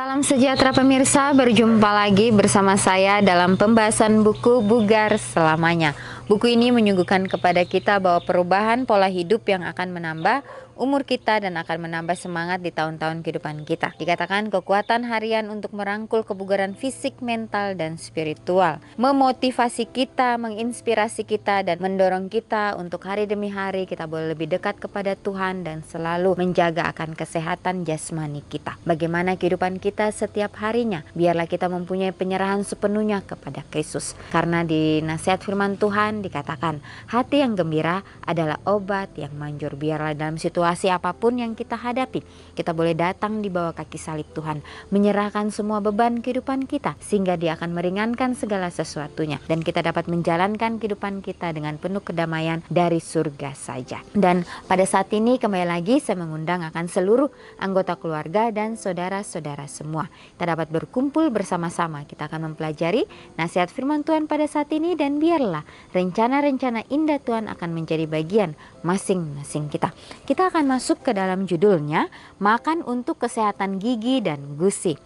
Salam sejahtera pemirsa, berjumpa lagi bersama saya dalam pembahasan buku Bugar Selamanya. Buku ini menyuguhkan kepada kita bahwa perubahan pola hidup yang akan menambah umur kita dan akan menambah semangat di tahun-tahun kehidupan kita. Dikatakan kekuatan harian untuk merangkul kebugaran fisik, mental, dan spiritual. Memotivasi kita, menginspirasi kita, dan mendorong kita untuk hari demi hari kita boleh lebih dekat kepada Tuhan dan selalu menjaga akan kesehatan jasmani kita. Bagaimana kehidupan kita setiap harinya, biarlah kita mempunyai penyerahan sepenuhnya kepada Kristus. Karena di nasihat firman Tuhan dikatakan, hati yang gembira adalah obat yang manjur. Biarlah dalam situasi apapun yang kita hadapi, kita boleh datang di bawah kaki salib Tuhan, menyerahkan semua beban kehidupan kita, sehingga Dia akan meringankan segala sesuatunya, dan kita dapat menjalankan kehidupan kita dengan penuh kedamaian dari surga saja. Dan pada saat ini kembali lagi saya mengundang akan seluruh anggota keluarga dan saudara-saudara semua. Kita dapat berkumpul bersama-sama, kita akan mempelajari nasihat firman Tuhan pada saat ini, dan biarlah rencana-rencana indah Tuhan akan menjadi bagian masing-masing kita. Kita akan masuk ke dalam judulnya, makan untuk kesehatan gigi dan gusi.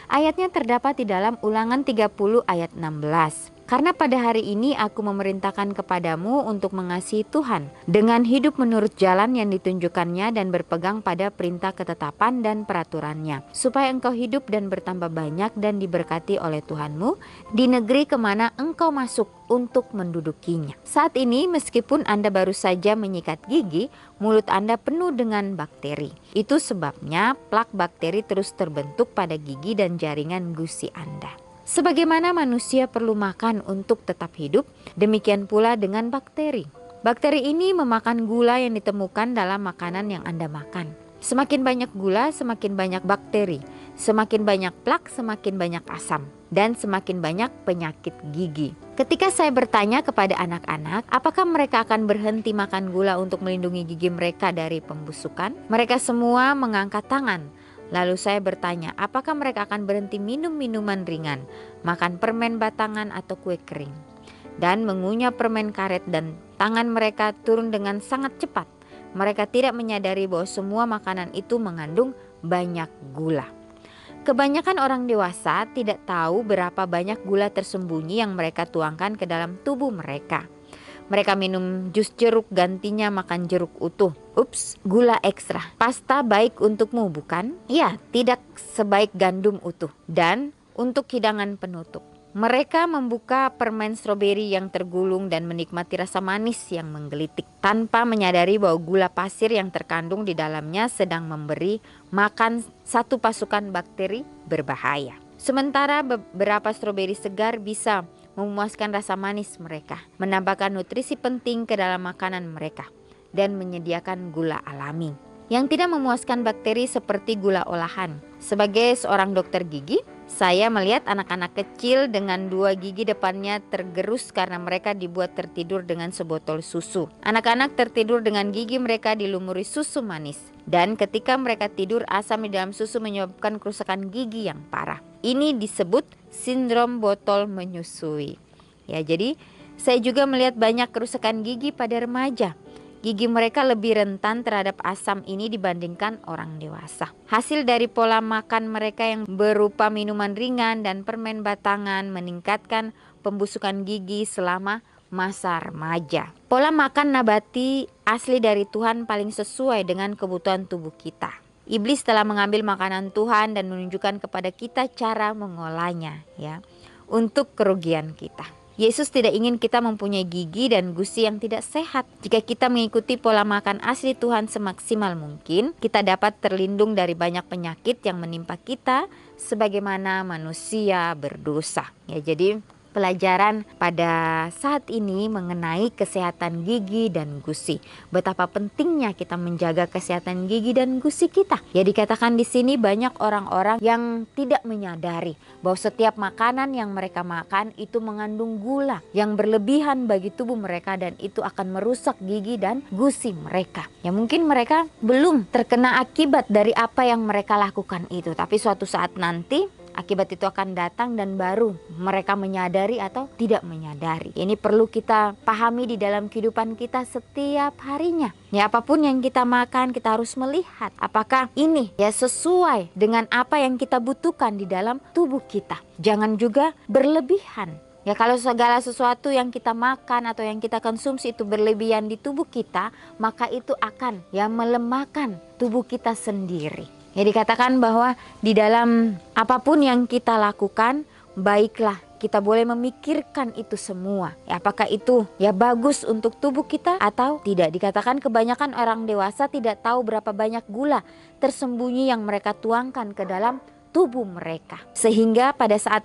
Ayatnya terdapat di dalam Ulangan 30 ayat 16. Karena pada hari ini aku memerintahkan kepadamu untuk mengasihi Tuhan dengan hidup menurut jalan yang ditunjukkannya dan berpegang pada perintah ketetapan dan peraturannya, supaya engkau hidup dan bertambah banyak dan diberkati oleh Tuhanmu di negeri kemana engkau masuk untuk mendudukinya. Saat ini meskipun Anda baru saja menyikat gigi, mulut Anda penuh dengan bakteri. Itu sebabnya plak bakteri terus terbentuk pada gigi dan jaringan gusi Anda. Sebagaimana manusia perlu makan untuk tetap hidup, demikian pula dengan bakteri. Bakteri ini memakan gula yang ditemukan dalam makanan yang Anda makan. Semakin banyak gula, semakin banyak bakteri. Semakin banyak plak, semakin banyak asam. Dan semakin banyak penyakit gigi. Ketika saya bertanya kepada anak-anak, apakah mereka akan berhenti makan gula untuk melindungi gigi mereka dari pembusukan? Mereka semua mengangkat tangan. Lalu saya bertanya, apakah mereka akan berhenti minum minuman ringan, makan permen batangan atau kue kering, dan mengunyah permen karet, dan tangan mereka turun dengan sangat cepat. Mereka tidak menyadari bahwa semua makanan itu mengandung banyak gula. Kebanyakan orang dewasa tidak tahu berapa banyak gula tersembunyi yang mereka tuangkan ke dalam tubuh mereka. Mereka minum jus jeruk, gantinya makan jeruk utuh. Ups, gula ekstra. Pasta baik untukmu, bukan? Ya, tidak sebaik gandum utuh. Dan untuk hidangan penutup, mereka membuka permen stroberi yang tergulung dan menikmati rasa manis yang menggelitik, tanpa menyadari bahwa gula pasir yang terkandung di dalamnya sedang memberi makan satu pasukan bakteri berbahaya. Sementara beberapa stroberi segar bisa memuaskan rasa manis mereka, menambahkan nutrisi penting ke dalam makanan mereka, dan menyediakan gula alami yang tidak memuaskan bakteri seperti gula olahan. Sebagai seorang dokter gigi, saya melihat anak-anak kecil dengan dua gigi depannya tergerus karena mereka dibuat tertidur dengan sebotol susu. Anak-anak tertidur dengan gigi mereka dilumuri susu manis, dan ketika mereka tidur, asam di dalam susu menyebabkan kerusakan gigi yang parah. Ini disebut sindrom botol menyusui. Ya, jadi saya juga melihat banyak kerusakan gigi pada remaja. Gigi mereka lebih rentan terhadap asam ini dibandingkan orang dewasa. Hasil dari pola makan mereka yang berupa minuman ringan dan permen batangan meningkatkan pembusukan gigi selama masa remaja. Pola makan nabati asli dari Tuhan paling sesuai dengan kebutuhan tubuh kita. Iblis telah mengambil makanan Tuhan dan menunjukkan kepada kita cara mengolahnya, ya, untuk kerugian kita. Yesus tidak ingin kita mempunyai gigi dan gusi yang tidak sehat. Jika kita mengikuti pola makan asli Tuhan semaksimal mungkin, kita dapat terlindung dari banyak penyakit yang menimpa kita sebagaimana manusia berdosa. Ya, jadi pelajaran pada saat ini mengenai kesehatan gigi dan gusi. Betapa pentingnya kita menjaga kesehatan gigi dan gusi kita. Ya, dikatakan di sini banyak orang-orang yang tidak menyadari bahwa setiap makanan yang mereka makan itu mengandung gula yang berlebihan bagi tubuh mereka, dan itu akan merusak gigi dan gusi mereka. Ya, mungkin mereka belum terkena akibat dari apa yang mereka lakukan itu, tapi suatu saat nanti Akibat itu akan datang dan baru mereka menyadari atau tidak menyadari. Ini perlu kita pahami di dalam kehidupan kita setiap harinya. Ya, apapun yang kita makan, kita harus melihat apakah ini ya sesuai dengan apa yang kita butuhkan di dalam tubuh kita. Jangan juga berlebihan. Ya, kalau segala sesuatu yang kita makan atau yang kita konsumsi itu berlebihan di tubuh kita, maka itu akan ya melemahkan tubuh kita sendiri. Ya, dikatakan bahwa di dalam apapun yang kita lakukan, baiklah kita boleh memikirkan itu semua. Ya, apakah itu ya bagus untuk tubuh kita atau tidak. Dikatakan kebanyakan orang dewasa tidak tahu berapa banyak gula tersembunyi yang mereka tuangkan ke dalam tubuh mereka. Sehingga pada saat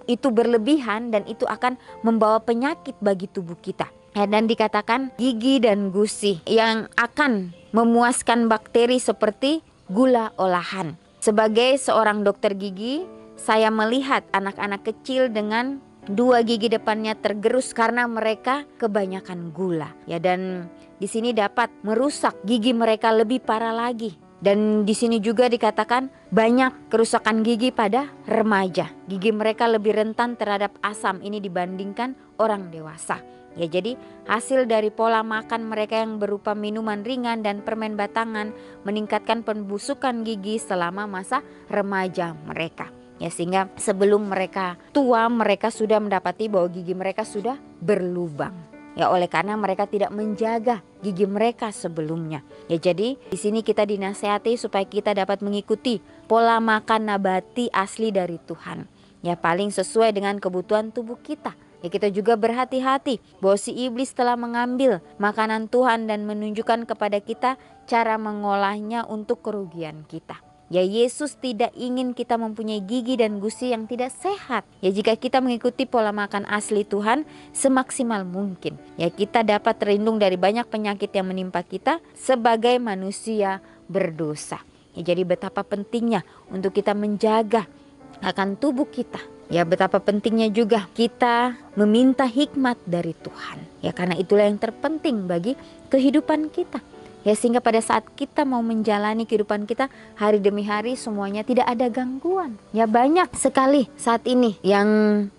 itu berlebihan dan itu akan membawa penyakit bagi tubuh kita. Ya, dan dikatakan gigi dan gusi yang akan memuaskan bakteri seperti gula olahan. Sebagai seorang dokter gigi, saya melihat anak-anak kecil dengan 2 gigi depannya tergerus karena mereka kebanyakan gula. Ya, dan di sini dapat merusak gigi mereka lebih parah lagi. Dan di sini juga dikatakan banyak kerusakan gigi pada remaja. Gigi mereka lebih rentan terhadap asam ini dibandingkan orang dewasa. Ya, jadi hasil dari pola makan mereka yang berupa minuman ringan dan permen batangan meningkatkan pembusukan gigi selama masa remaja mereka. Ya, sehingga sebelum mereka tua mereka sudah mendapati bahwa gigi mereka sudah berlubang. Ya, oleh karena mereka tidak menjaga gigi mereka sebelumnya. Ya, jadi di sini kita dinasihati supaya kita dapat mengikuti pola makan nabati asli dari Tuhan. Ya, paling sesuai dengan kebutuhan tubuh kita. Ya, kita juga berhati-hati bahwa si iblis telah mengambil makanan Tuhan dan menunjukkan kepada kita cara mengolahnya untuk kerugian kita. Ya, Yesus tidak ingin kita mempunyai gigi dan gusi yang tidak sehat. Ya, jika kita mengikuti pola makan asli Tuhan semaksimal mungkin, ya kita dapat terlindung dari banyak penyakit yang menimpa kita sebagai manusia berdosa. Ya, jadi betapa pentingnya untuk kita menjaga akan tubuh kita. Ya, betapa pentingnya juga kita meminta hikmat dari Tuhan. Ya, karena itulah yang terpenting bagi kehidupan kita. Ya, sehingga pada saat kita mau menjalani kehidupan kita hari demi hari semuanya tidak ada gangguan. Ya, banyak sekali saat ini yang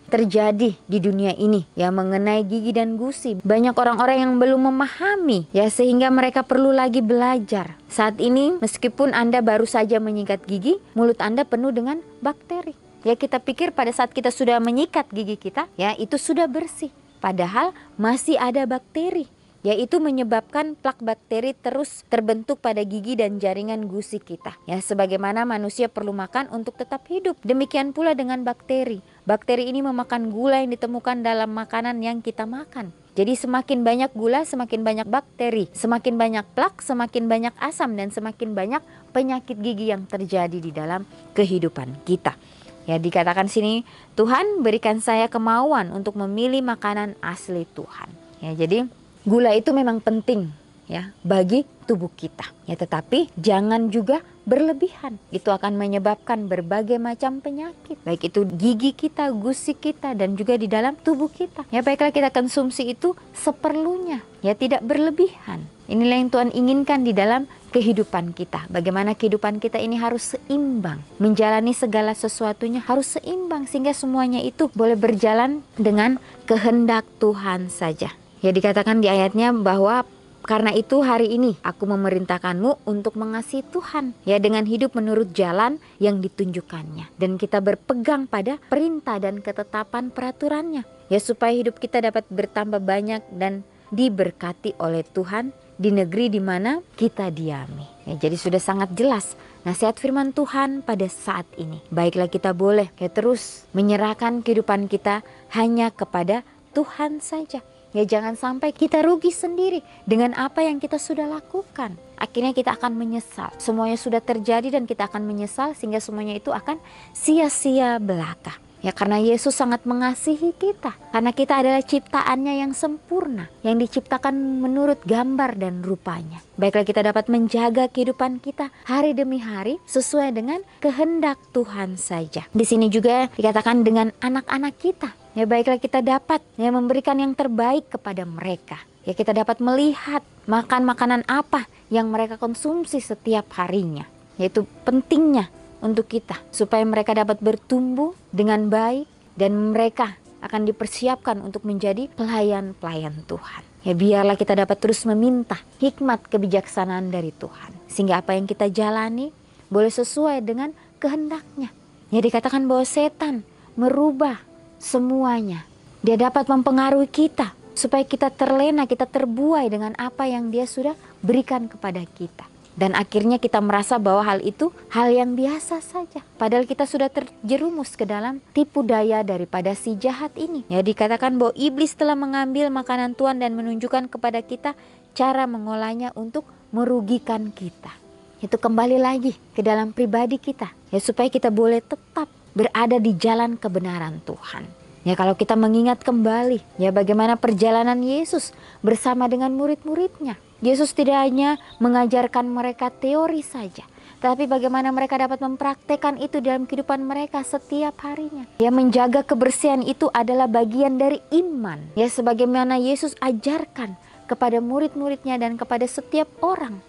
terjadi di dunia ini ya mengenai gigi dan gusi. Banyak orang-orang yang belum memahami ya sehingga mereka perlu lagi belajar. Saat ini meskipun Anda baru saja menyikat gigi, mulut Anda penuh dengan bakteri. Ya, kita pikir pada saat kita sudah menyikat gigi kita ya itu sudah bersih. Padahal masih ada bakteri. Yaitu menyebabkan plak bakteri terus terbentuk pada gigi dan jaringan gusi kita. Ya, sebagaimana manusia perlu makan untuk tetap hidup, demikian pula dengan bakteri. Bakteri ini memakan gula yang ditemukan dalam makanan yang kita makan. Jadi semakin banyak gula, semakin banyak bakteri, semakin banyak plak, semakin banyak asam, dan semakin banyak penyakit gigi yang terjadi di dalam kehidupan kita. Ya, dikatakan sini, Tuhan berikan saya kemauan untuk memilih makanan asli Tuhan. Ya, jadi gula itu memang penting ya bagi tubuh kita. Ya, tetapi jangan juga berlebihan. Itu akan menyebabkan berbagai macam penyakit. Baik itu gigi kita, gusi kita, dan juga di dalam tubuh kita. Ya, baiklah kita konsumsi itu seperlunya. Ya, tidak berlebihan. Inilah yang Tuhan inginkan di dalam kehidupan kita. Bagaimana kehidupan kita ini harus seimbang. Menjalani segala sesuatunya harus seimbang. Sehingga semuanya itu boleh berjalan dengan kehendak Tuhan saja. Ya, dikatakan di ayatnya bahwa karena itu hari ini aku memerintahkanmu untuk mengasihi Tuhan. Ya, dengan hidup menurut jalan yang ditunjukkannya. Dan kita berpegang pada perintah dan ketetapan peraturannya. Ya, supaya hidup kita dapat bertambah banyak dan diberkati oleh Tuhan di negeri di mana kita diami. Ya, jadi sudah sangat jelas nasihat firman Tuhan pada saat ini. Baiklah kita boleh terus menyerahkan kehidupan kita hanya kepada Tuhan saja. Ya, jangan sampai kita rugi sendiri dengan apa yang kita sudah lakukan. Akhirnya kita akan menyesal. Semuanya sudah terjadi dan kita akan menyesal sehingga semuanya itu akan sia-sia belaka. Ya, karena Yesus sangat mengasihi kita. Karena kita adalah ciptaannya yang sempurna. Yang diciptakan menurut gambar dan rupanya. Baiklah kita dapat menjaga kehidupan kita hari demi hari sesuai dengan kehendak Tuhan saja. Di sini juga dikatakan dengan anak-anak kita. Ya, baiklah kita dapat memberikan yang terbaik kepada mereka. Ya, kita dapat melihat makan makanan apa yang mereka konsumsi setiap harinya. Yaitu pentingnya untuk kita, supaya mereka dapat bertumbuh dengan baik dan mereka akan dipersiapkan untuk menjadi pelayan-pelayan Tuhan. Ya, biarlah kita dapat terus meminta hikmat kebijaksanaan dari Tuhan, sehingga apa yang kita jalani boleh sesuai dengan kehendaknya. Ya, dikatakan bahwa setan merubah semuanya. Dia dapat mempengaruhi kita supaya kita terlena, kita terbuai dengan apa yang dia sudah berikan kepada kita. Dan akhirnya kita merasa bahwa hal itu hal yang biasa saja. Padahal kita sudah terjerumus ke dalam tipu daya daripada si jahat ini. Ya, dikatakan bahwa iblis telah mengambil makanan Tuhan dan menunjukkan kepada kita cara mengolahnya untuk merugikan kita. Itu kembali lagi ke dalam pribadi kita. Ya, supaya kita boleh tetap berada di jalan kebenaran Tuhan. Ya, kalau kita mengingat kembali ya bagaimana perjalanan Yesus bersama dengan murid-muridnya. Yesus tidak hanya mengajarkan mereka teori saja, tapi bagaimana mereka dapat mempraktekkan itu dalam kehidupan mereka setiap harinya. Ya, menjaga kebersihan itu adalah bagian dari iman. Ya, sebagaimana Yesus ajarkan kepada murid-muridnya dan kepada setiap orang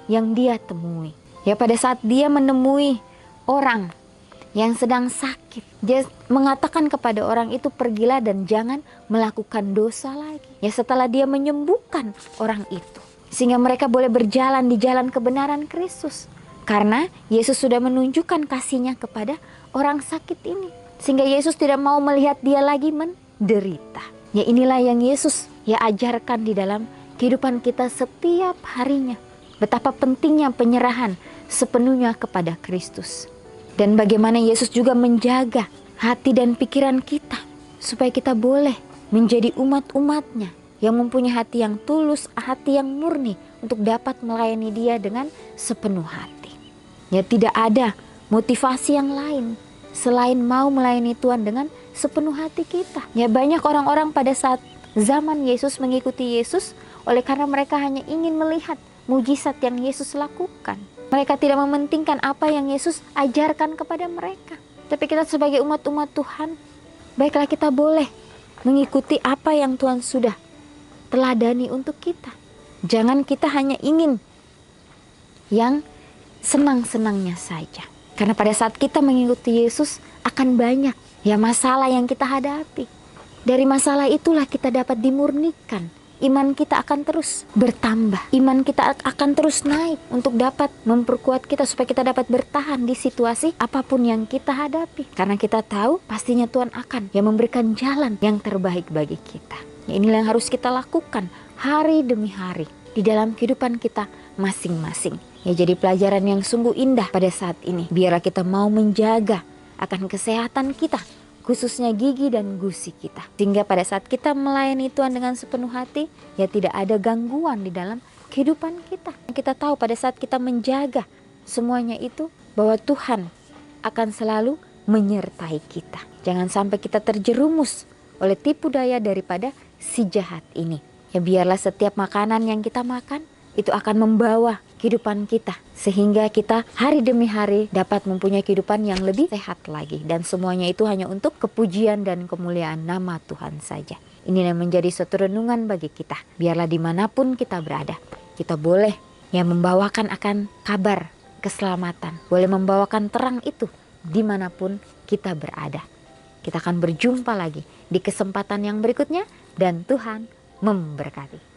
yang dia temui. Ya, pada saat dia menemui orang yang sedang sakit, dia mengatakan kepada orang itu, pergilah dan jangan melakukan dosa lagi. Ya, setelah dia menyembuhkan orang itu, sehingga mereka boleh berjalan di jalan kebenaran Kristus. Karena Yesus sudah menunjukkan kasih-Nya kepada orang sakit ini. Sehingga Yesus tidak mau melihat dia lagi menderita. Ya, inilah yang Yesus ya ajarkan di dalam kehidupan kita setiap harinya. Betapa pentingnya penyerahan sepenuhnya kepada Kristus. Dan bagaimana Yesus juga menjaga hati dan pikiran kita, supaya kita boleh menjadi umat-umat-Nya yang mempunyai hati yang tulus, hati yang murni untuk dapat melayani Dia dengan sepenuh hati. Ya, tidak ada motivasi yang lain selain mau melayani Tuhan dengan sepenuh hati kita. Ya, banyak orang-orang pada saat zaman Yesus mengikuti Yesus oleh karena mereka hanya ingin melihat mujizat yang Yesus lakukan. Mereka tidak mementingkan apa yang Yesus ajarkan kepada mereka. Tapi kita sebagai umat-umat Tuhan, baiklah kita boleh mengikuti apa yang Tuhan sudah teladani untuk kita. Jangan kita hanya ingin yang senang-senangnya saja. Karena pada saat kita mengikuti Yesus akan banyak ya masalah yang kita hadapi. Dari masalah itulah kita dapat dimurnikan. Iman kita akan terus bertambah. Iman kita akan terus naik untuk dapat memperkuat kita supaya kita dapat bertahan di situasi apapun yang kita hadapi. Karena kita tahu pastinya Tuhan akan yang memberikan jalan yang terbaik bagi kita. Ya, inilah yang harus kita lakukan hari demi hari di dalam kehidupan kita masing-masing. Ya, jadi pelajaran yang sungguh indah pada saat ini. Biarlah kita mau menjaga akan kesehatan kita, khususnya gigi dan gusi kita. Sehingga pada saat kita melayani Tuhan dengan sepenuh hati, ya tidak ada gangguan di dalam kehidupan kita. Kita tahu pada saat kita menjaga semuanya itu, bahwa Tuhan akan selalu menyertai kita. Jangan sampai kita terjerumus oleh tipu daya daripada si jahat ini. Ya, biarlah setiap makanan yang kita makan itu akan membawa kehidupan kita, sehingga kita hari demi hari dapat mempunyai kehidupan yang lebih sehat lagi. Dan semuanya itu hanya untuk kepujian dan kemuliaan nama Tuhan saja. Ini yang menjadi satu renungan bagi kita. Biarlah dimanapun kita berada, kita boleh yang membawakan akan kabar keselamatan, boleh membawakan terang itu dimanapun kita berada. Kita akan berjumpa lagi di kesempatan yang berikutnya, dan Tuhan memberkati.